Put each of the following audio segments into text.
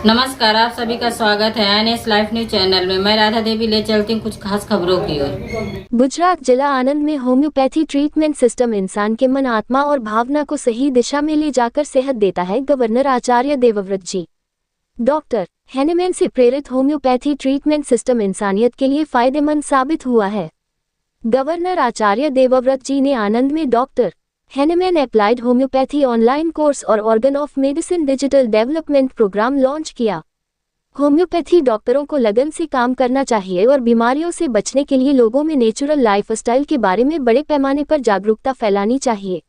नमस्कार, आप सभी का स्वागत है एनएस लाइफ न्यूज चैनल में। मैं राधा देवी ले चलती हूँ कुछ खास खबरों की ओर। गुजरात जिला आनंद में होम्योपैथी ट्रीटमेंट सिस्टम इंसान के मन, आत्मा और भावना को सही दिशा में ले जाकर सेहत देता है। गवर्नर आचार्य देवव्रत जी। डॉक्टर हैनेमैन से प्रेरित होम्योपैथी ट्रीटमेंट सिस्टम इंसानियत के लिए फायदेमंद साबित हुआ है। गवर्नर आचार्य देवव्रत जी ने आनंद में doctor Hahnemann applied homoeopathy online course और organ of medicine digital development program launch किया। होम्योपैथी डॉक्टरों को लगन से काम करना चाहिए और बीमारियों से बचने के लिए लोगों में नेचुरल लाइफस्टाइल के बारे में बड़े पैमाने पर जागरूकता फैलानी चाहिए।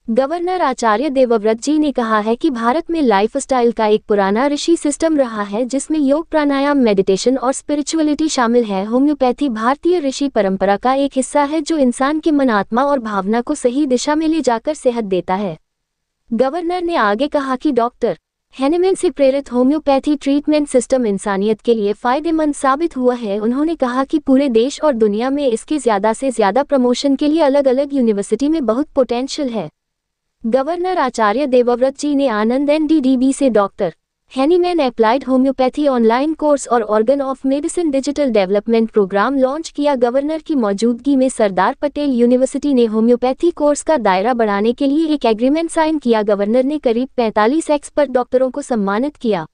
गवर्नर आचार्य देवव्रत जी ने कहा है कि भारत में लाइफस्टाइल का एक पुराना ऋषि सिस्टम रहा है जिसमें योग, प्राणायाम, मेडिटेशन और स्पिरिचुअलिटी शामिल है। होम्योपैथी भारतीय ऋषि परंपरा का एक हिस्सा है जो इंसान के मन, आत्मा और भावना को सही दिशा में ले जाकर सेहत देता है। गवर्नर ने आगे कहा कि डॉक्टर हैनेमैन से प्रेरित होम्योपैथी ट्रीटमेंट सिस्टम इंसानियत के लिए फायदेमंद साबित हुआ है। उन्होंने कहा कि पूरे देश और दुनिया में इसके ज़्यादा से ज़्यादा प्रमोशन के लिए अलग अलग यूनिवर्सिटी में बहुत पोटेंशियल है। गवर्नर आचार्य देवव्रत जी ने आनंद एनडीडीबी से doctor Hahnemann applied homoeopathy online course और organ of medicine digital development program launch किया। गवर्नर की मौजूदगी में सरदार पटेल यूनिवर्सिटी ने होम्योपैथी कोर्स का दायरा बढ़ाने के लिए एक एग्रीमेंट साइन किया। गवर्नर ने करीब 45 एक्सपर्ट डॉक्टरों को सम्मानित किया।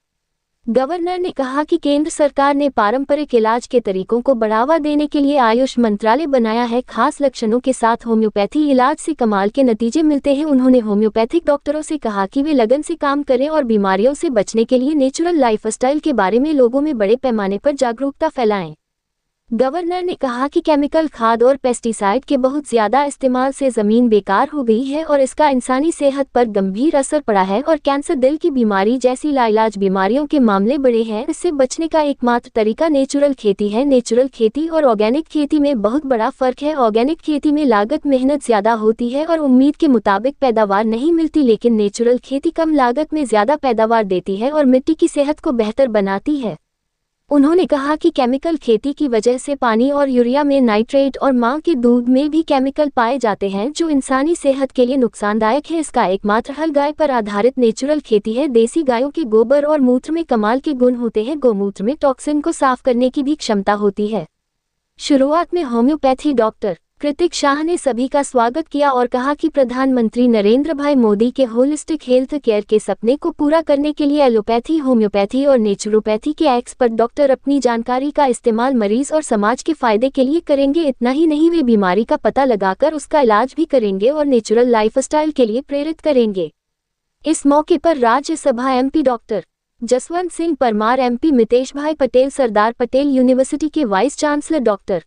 गवर्नर ने कहा कि केंद्र सरकार ने पारंपरिक इलाज के तरीकों को बढ़ावा देने के लिए आयुष मंत्रालय बनाया है। खास लक्षणों के साथ होम्योपैथी इलाज से कमाल के नतीजे मिलते हैं। उन्होंने होम्योपैथिक डॉक्टरों से कहा कि वे लगन से काम करें और बीमारियों से बचने के लिए नेचुरल लाइफस्टाइल के बारे में लोगों में बड़े पैमाने पर जागरूकता फैलाएं। गवर्नर ने कहा कि केमिकल खाद और पेस्टिसाइड के बहुत ज़्यादा इस्तेमाल से ज़मीन बेकार हो गई है और इसका इंसानी सेहत पर गंभीर असर पड़ा है और कैंसर, दिल की बीमारी जैसी लाइलाज बीमारियों के मामले बढ़े हैं। इससे बचने का एकमात्र तरीका नेचुरल खेती है। नेचुरल खेती और ऑर्गेनिक खेती में बहुत बड़ा फर्क है। ऑर्गेनिक खेती में लागत, मेहनत ज़्यादा होती है और उम्मीद के मुताबिक पैदावार नहीं मिलती, लेकिन नेचुरल खेती कम लागत में ज़्यादा पैदावार देती है और मिट्टी की सेहत को बेहतर बनाती है। उन्होंने कहा कि केमिकल खेती की वजह से पानी और यूरिया में नाइट्रेट और मां के दूध में भी केमिकल पाए जाते हैं जो इंसानी सेहत के लिए नुकसानदायक है। इसका एकमात्र हल गाय पर आधारित नेचुरल खेती है। देसी गायों के गोबर और मूत्र में कमाल के गुण होते हैं। गोमूत्र में टॉक्सिन को साफ करने की भी क्षमता होती है। शुरुआत में होम्योपैथी डॉक्टर कृतिक शाह ने सभी का स्वागत किया और कहा कि प्रधानमंत्री नरेंद्र भाई मोदी के होलिस्टिक हेल्थ केयर के सपने को पूरा करने के लिए एलोपैथी, होम्योपैथी और नेचुरोपैथी के एक्सपर्ट डॉक्टर अपनी जानकारी का इस्तेमाल मरीज और समाज के फायदे के लिए करेंगे। इतना ही नहीं, वे बीमारी का पता लगाकर उसका इलाज भी करेंगे और नेचुरल लाइफस्टाइल के लिए प्रेरित करेंगे। इस मौके पर Rajya Sabha MP doctor Jaswant Singh Parmar, MP Mitesh bhai Patel, Sardar Patel university के vice chancellor doctor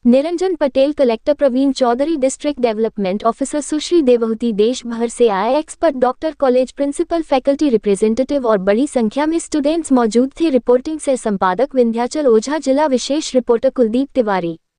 Niranjan Patel, collector Pravin Chaudhary, district development officer Sushri Devhuti, देश भर से आए expert doctor, college principal, faculty representative और बड़ी संख्या में स्टूडेंट्स मौजूद थे। रिपोर्टिंग से संपादक विंध्याचल ओझा, जिला विशेष रिपोर्टर कुलदीप तिवारी।